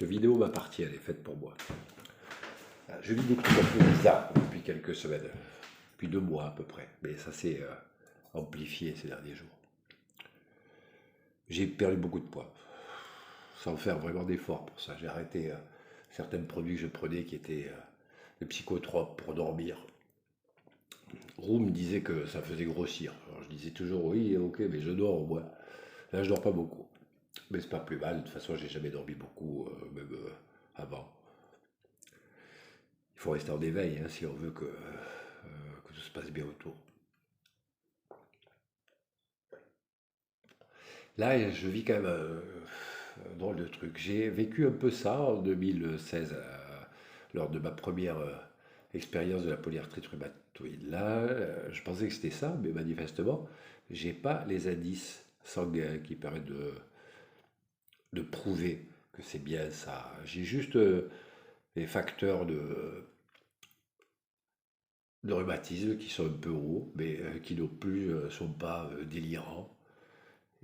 Cette vidéo m'appartient, elle est faite pour moi. Je vis des trucs un peu bizarres depuis quelques semaines, depuis 2 mois à peu près, mais ça s'est amplifié ces derniers jours. J'ai perdu beaucoup de poids, sans faire vraiment d'efforts pour ça. J'ai arrêté certains produits que je prenais qui étaient des psychotropes pour dormir. Roux me disait que ça faisait grossir. Alors je disais toujours oui, ok, mais je dors au moins. Là, je dors pas beaucoup. Mais c'est pas plus mal. De toute façon, j'ai jamais dormi beaucoup, même avant. Il faut rester en éveil hein, si on veut que tout se passe bien autour. Là, je vis quand même un drôle de truc. J'ai vécu un peu ça en 2016, lors de ma première expérience de la polyarthrite rhumatoïde. Là, je pensais que c'était ça, mais manifestement, j'ai pas les indices sanguins qui permettent de prouver que c'est bien ça. J'ai juste les facteurs de rhumatisme qui sont un peu hauts, mais qui non plus sont pas délirants.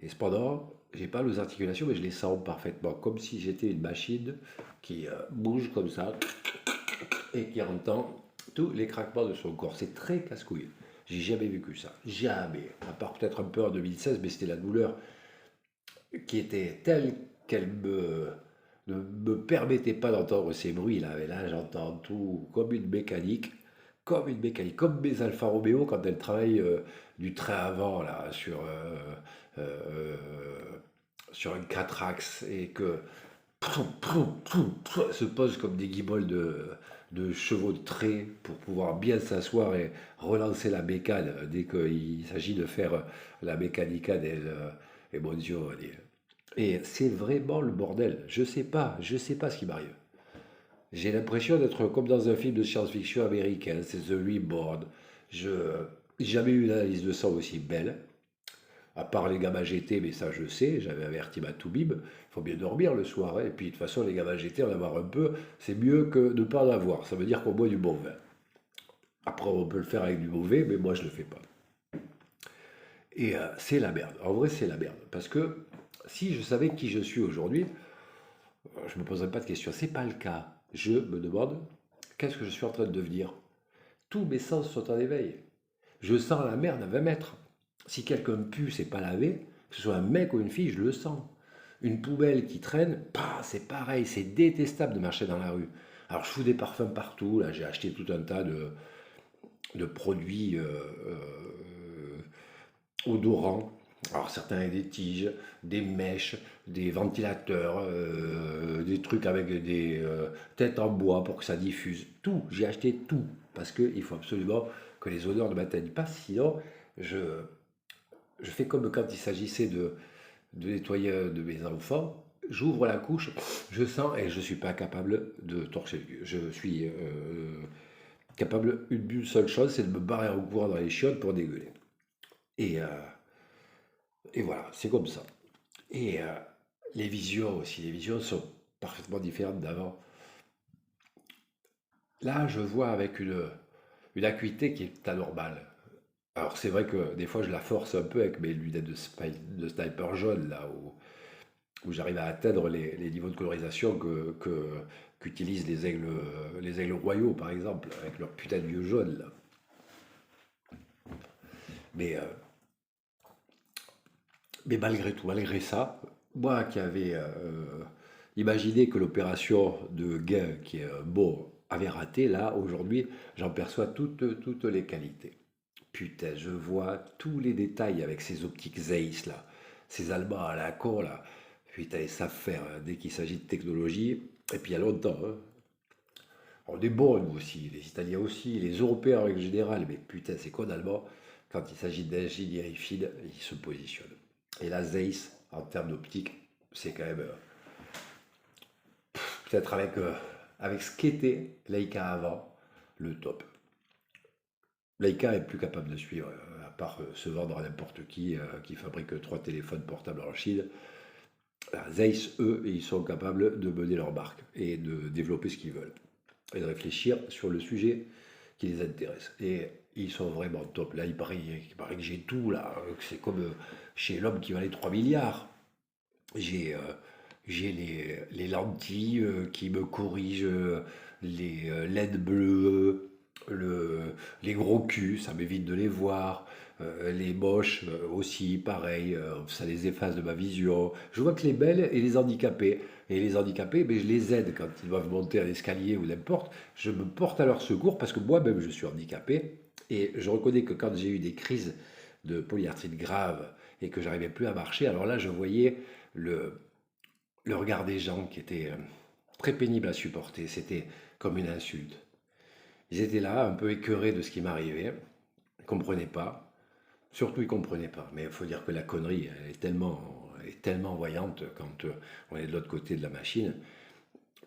Et cependant, j'ai pas les articulations, mais je les sens parfaitement, comme si j'étais une machine qui bouge comme ça et qui entend tous les craquements de son corps. C'est très casse-couille. J'ai jamais vécu ça. Jamais. À part peut-être un peu en 2016, mais c'était la douleur qui était telle qu'elle ne me permettait pas d'entendre ces bruits là. Et là, j'entends tout comme une mécanique, comme mes Alfa Romeo quand elles travaillent du train avant là euh, sur un 4 axes et que se posent comme des guibolles de chevaux de trait pour pouvoir bien s'asseoir et relancer la bécane dès qu'il s'agit de faire la mécanica del emozioni. Et c'est vraiment le bordel. Je sais pas ce qui m'arrive. J'ai l'impression d'être comme dans un film de science-fiction américain, c'est The Reborn. Je J'ai jamais eu une analyse de sang aussi belle, à part les gamma GT, mais ça je sais, j'avais averti ma toubib, il faut bien dormir le soir, hein. Et puis de toute façon les gamma GT, en avoir un peu, c'est mieux que de ne pas en avoir, ça veut dire qu'on boit du bon vin. Après on peut le faire avec du mauvais, mais moi je le fais pas. Et c'est la merde, en vrai c'est la merde, parce que si je savais qui je suis aujourd'hui, je ne me poserais pas de questions. C'est pas le cas. Je me demande qu'est-ce que je suis en train de devenir. Tous mes sens sont en éveil. Je sens la merde à 20 mètres. Si quelqu'un pue, c'est pas lavé, que ce soit un mec ou une fille, je le sens. Une poubelle qui traîne, bah, c'est pareil, c'est détestable de marcher dans la rue. Alors je fous des parfums partout, là j'ai acheté tout un tas de produits odorants. Alors certains avec des tiges, des mèches, des ventilateurs, des trucs avec des têtes en bois pour que ça diffuse. Tout, j'ai acheté tout. Parce qu'il faut absolument que les odeurs ne m'atteignent pas. Sinon, je, je fais comme quand il s'agissait de nettoyer de mes enfants. J'ouvre la couche, je sens et je ne suis pas capable de torcher le cul. Je suis capable d'une seule chose, c'est de me barrer en courant dans les chiottes pour dégueuler. Et, euh, et voilà, c'est comme ça. Et les visions aussi, les visions sont parfaitement différentes d'avant. Là, je vois avec une acuité qui est anormale. Alors c'est vrai que des fois je la force un peu avec mes lunettes de sniper jaune, là, où j'arrive à atteindre les niveaux de colorisation qu'utilisent les aigles royaux, par exemple, avec leur putain de vieux jaune, là. Mais, euh, mais malgré tout, malgré ça, moi qui avais imaginé que l'opération de gain, qui est bon, avait raté, là, aujourd'hui, j'en perçois toutes les qualités. Putain, je vois tous les détails avec ces optiques Zeiss, là. Ces Allemands à la con, là. Putain, ils savent faire hein, dès qu'il s'agit de technologie. Et puis il y a longtemps, hein. On est bons, nous aussi, les Italiens aussi, les Européens en règle générale. Mais putain, c'est quoi d'allemand? Quand il s'agit d'ingénierie fine, ils se positionnent. Et la Zeiss, en termes d'optique, c'est quand même peut-être avec ce qu'était Leica avant, le top. Leica est plus capable de suivre, à part se vendre à n'importe qui fabrique 3 téléphones portables en Chine. Zeiss, eux, ils sont capables de mener leur marque et de développer ce qu'ils veulent et de réfléchir sur le sujet qui les intéresse. Et ils sont vraiment top. Là, il paraît que j'ai tout, là. C'est comme chez l'homme qui valait 3 milliards. J'ai j'ai les lentilles qui me corrigent les LED bleus, les gros culs, ça m'évite de les voir. Les moches aussi, pareil, ça les efface de ma vision. Je vois que les belles et les handicapés. Et les handicapés, ben, je les aide quand ils doivent monter un escalier ou n'importe. Je me porte à leur secours parce que moi-même je suis handicapé. Et je reconnais que quand j'ai eu des crises de polyarthrite grave et que j'arrivais plus à marcher, alors là je voyais le, le regard des gens qui était très pénible à supporter. C'était comme une insulte. Ils étaient là, un peu écœurés de ce qui m'arrivait. Ils ne comprenaient pas. Surtout, ils ne comprenaient pas. Mais il faut dire que la connerie, elle est tellement voyante quand on est de l'autre côté de la machine,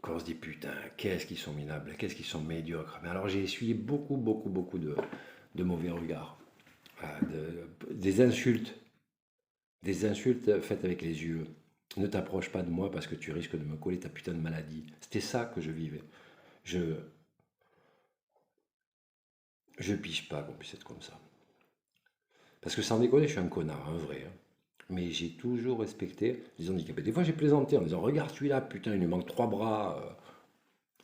qu'on se dit putain, qu'est-ce qu'ils sont minables, qu'est-ce qu'ils sont médiocres. Mais alors j'ai essuyé beaucoup, beaucoup, beaucoup de mauvais regards. Des insultes faites avec les yeux. Ne t'approche pas de moi parce que tu risques de me coller ta putain de maladie. C'était ça que je vivais. Je je pige pas qu'on puisse être comme ça. Parce que sans déconner, je suis un connard, un vrai, hein. Mais j'ai toujours respecté les handicapés. Des fois, j'ai plaisanté en disant, regarde celui-là, putain, il lui manque trois bras.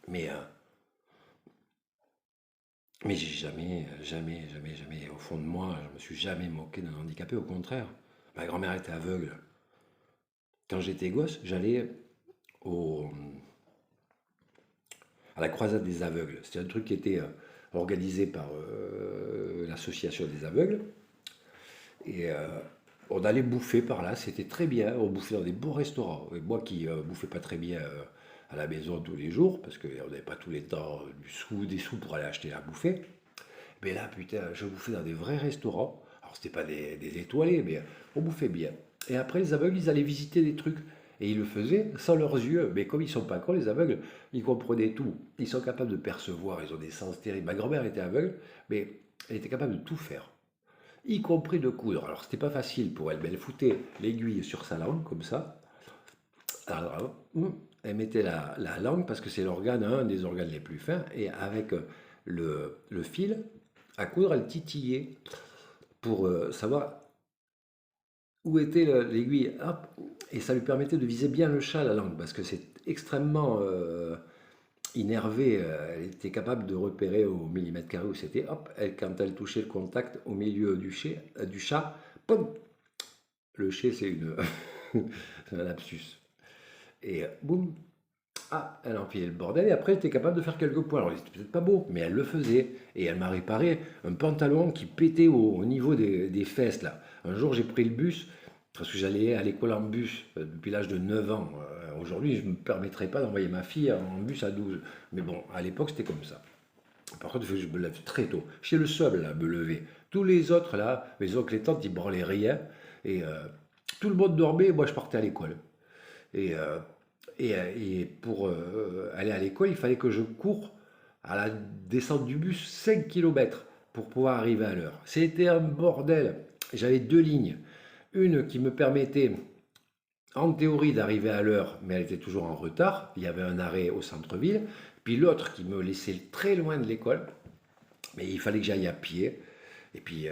Mais, euh, mais j'ai jamais, jamais, jamais, jamais, au fond de moi, je me suis jamais moqué d'un handicapé. Au contraire, ma grand-mère était aveugle. Quand j'étais gosse, j'allais au, à la croisade des aveugles. C'était un truc qui était organisé par l'association des aveugles. Et on allait bouffer par là, c'était très bien. On bouffait dans des beaux restaurants. Et moi qui bouffais pas très bien à la maison tous les jours, parce qu'on n'avait pas tous les temps des sous pour aller acheter à bouffer. Mais là, putain, je bouffais dans des vrais restaurants. Alors, c'était pas des étoilés, mais on bouffait bien. Et après, les aveugles, ils allaient visiter des trucs. Et ils le faisaient sans leurs yeux. Mais comme ils sont pas cons, les aveugles, ils comprenaient tout. Ils sont capables de percevoir. Ils ont des sens terribles. Ma grand-mère était aveugle, mais elle était capable de tout faire, y compris de coudre. Alors, c'était pas facile pour elle, mais elle foutait l'aiguille sur sa langue, comme ça. Alors, elle mettait la langue, parce que c'est l'organe, un des organes les plus fins, et avec le fil à coudre, elle titillait pour savoir où était l'aiguille. Hop, et ça lui permettait de viser bien le chat, la langue, parce que c'est extrêmement innervé. Elle était capable de repérer au millimètre carré où c'était. Hop, quand elle touchait le contact au milieu du chat, poum, le chai, c'est c'est un lapsus. Et boum, ah, elle enfilait le bordel et après elle était capable de faire quelques points. Alors c'était peut-être pas beau, mais elle le faisait. Et elle m'a réparé un pantalon qui pétait au niveau des fesses là. Un jour j'ai pris le bus, parce que j'allais à l'école en bus depuis l'âge de 9 ans. Aujourd'hui je ne me permettrais pas d'envoyer ma fille en bus à 12. Mais bon, à l'époque c'était comme ça. Par contre, il faut que je me lève très tôt. J'étais le seul à me lever. Tous les autres là, mes oncles et tantes, ils branlaient rien. Et tout le monde dormait, moi je partais à l'école. Et, euh, et pour aller à l'école, il fallait que je cours à la descente du bus 5 kilomètres pour pouvoir arriver à l'heure. C'était un bordel. J'avais deux lignes. Une qui me permettait, en théorie, d'arriver à l'heure, mais elle était toujours en retard. Il y avait un arrêt au centre-ville. Puis l'autre qui me laissait très loin de l'école, mais il fallait que j'aille à pied. Et puis,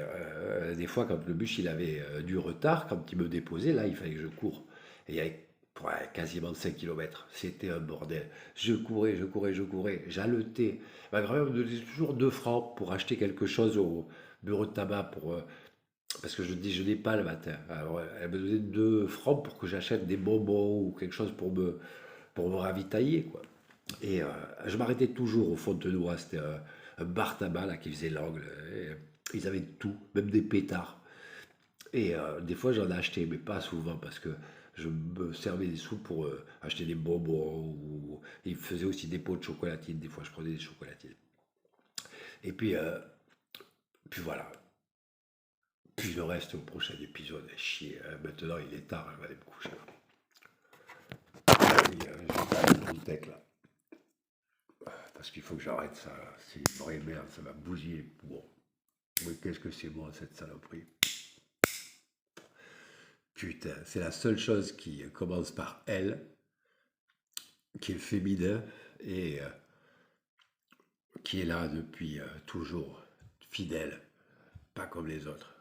des fois, quand le bus il avait du retard, quand il me déposait, là, il fallait que je cours. Et il y avait ouais, quasiment 5 kilomètres. C'était un bordel. Je courais, je courais, je courais. J'haletais. Ma grand-mère me donnait toujours 2 francs pour acheter quelque chose au bureau de tabac parce que je ne déjeunais pas le matin. Alors, elle me donnait 2 francs pour que j'achète des bonbons ou quelque chose pour me ravitailler, quoi. Et je m'arrêtais toujours au Fontenoy, c'était un bar tabac là, qui faisait l'angle. Et ils avaient tout, même des pétards. Et des fois j'en ai acheté, mais pas souvent parce que je me servais des sous pour acheter des bonbons ou ils faisaient aussi des pots de chocolatine. Des fois je prenais des chocolatines. Et puis voilà. Puis le reste au prochain épisode. Chier. Maintenant il est tard, je vais aller me coucher. Et, je vais faire une bibliothèque là. Parce qu'il faut que j'arrête ça, là. C'est une vraie merde, ça va bousiller les poumons. Mais qu'est-ce que c'est bon cette saloperie. Putain, c'est la seule chose qui commence par L, qui est féminin et qui est là depuis toujours, fidèle, pas comme les autres.